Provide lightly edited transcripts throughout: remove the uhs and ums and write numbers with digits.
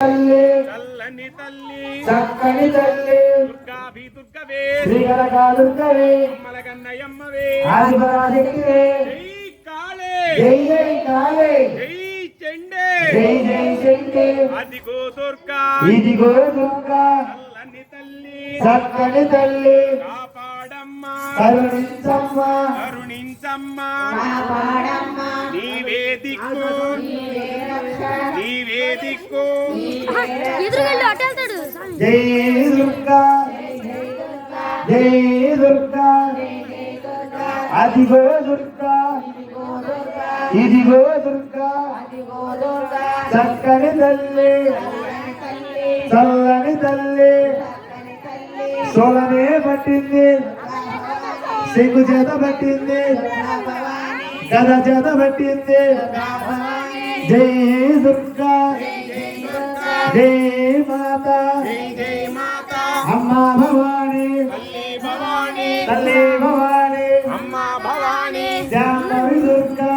చల్లని తల్లి చక్కని తల్లి దుర్గాభి దుర్గవే శ్రీగరగా దుర్గవే అమ్మలగన్నయమ్మవే ఆదిపరాశక్తివే జై కాళే జై జై కాళే జై చండే జై జై చండే అదిగో దుర్గా ఇదిగో దుర్గా చల్లని తల్లి చక్కని తల్లి కాపాడమ్మా కరుణించమ్మా కరుణించమ్మా కాపాడమ్మా నీవే దిక్కు నీవే దిక్కు జై దుర్గా జై దుర్గా అదిగో దుర్గా ఇదిగో దుర్గా చక్కని తల్లి చల్లని తల్లి సోలనే పట్టింది సిగ్గు చేత పట్టింది గద చేత పట్టింది జై దుర్గా జై మాత అమ్మా భవాని తల్లి భవాని అమ్మా భవాని జాంబవి దుర్గా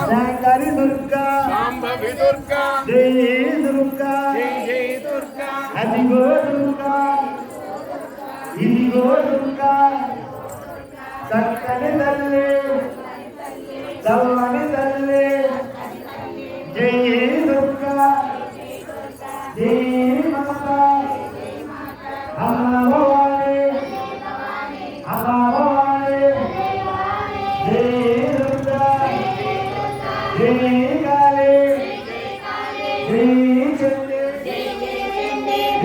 జాంగరి దుర్గా సాంబవి దుర్గా జై దుర్గా జై దుర్గా అదిగో దుర్గా ఇదిగో దుర్గా చక్కని తల్లి చల్లని తల్లి జై దుర్గా జై మాత అమ్మా భవాని అమ్మా భవాని జై దుర్గా జై కాళీ జై చండీ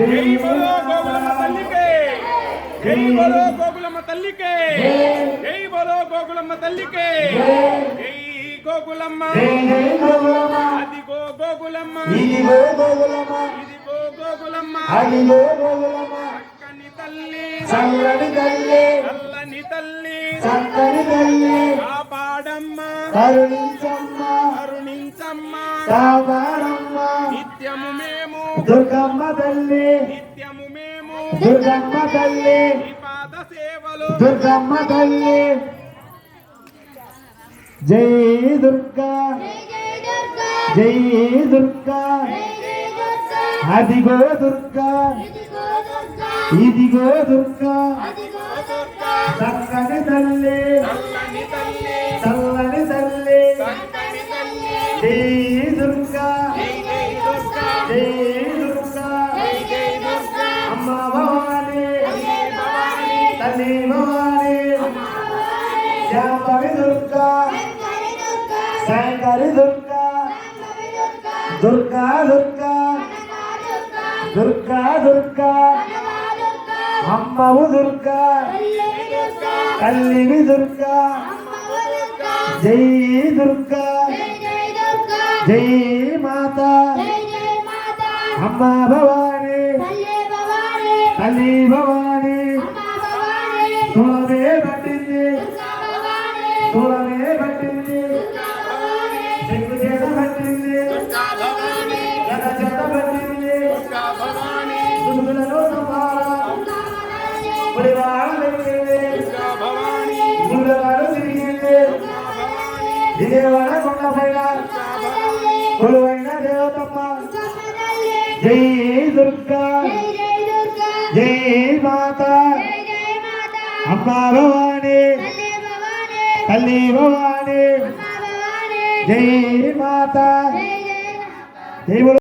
జై బలో గోకులమ్మ తల్లికే జై బలో గోకులమ్మ తల్లికే జై బలో గోకులమ్మ తల్లికే జై గోకులమ్మ అదిగో గోకులమ్మ ఇదిగో గోకులమ్మ ఇదిగో గోకులమ్మ అదిగో గోకులమ్మ చక్కని తల్లి చల్లని తల్లి చల్లని తల్లి చక్కని తల్లి కాపాడమ్మ కరుణించమ్మ కరుణించమ్మ కాపాడమ్మ నిత్యము మేము దుర్గమ్మ తల్లి నిత్యము మేము దుర్గమ్మ తల్లి నీ పాద సేవలు దుర్గమ్మ తల్లి జై దుర్గా జై దుర్గా అదిగో దుర్గా ఇదిగో దుర్గా చక్కని తల్లి చల్లని తల్లి జై దుర్గా జై దుర్గా అమ్మా భవాని తల్లి భవాని జాంబవి దుర్గా శంకరి దుర్గా దుర్గా దుర్గా దుర్గా దుర్గా అమ్మవు దుర్గా తల్లివి దుర్గా జై దుర్గా జై మాత అమ్మా భవాని తల్లి భవాని సోలమే పట్టింది సోలమే పట్టింది సిగ్గు చేత పట్టింది గద చేత పట్టింది దుర్గులను పులివాడు తిరిగింది గుండెవాడు తిరిగింది విజయవాడ కొండపైన కొలువైన దేవతమ్మ జై దుర్గా జై మాత అమ్మా భవాని తల్లి భవాని జై మాత జై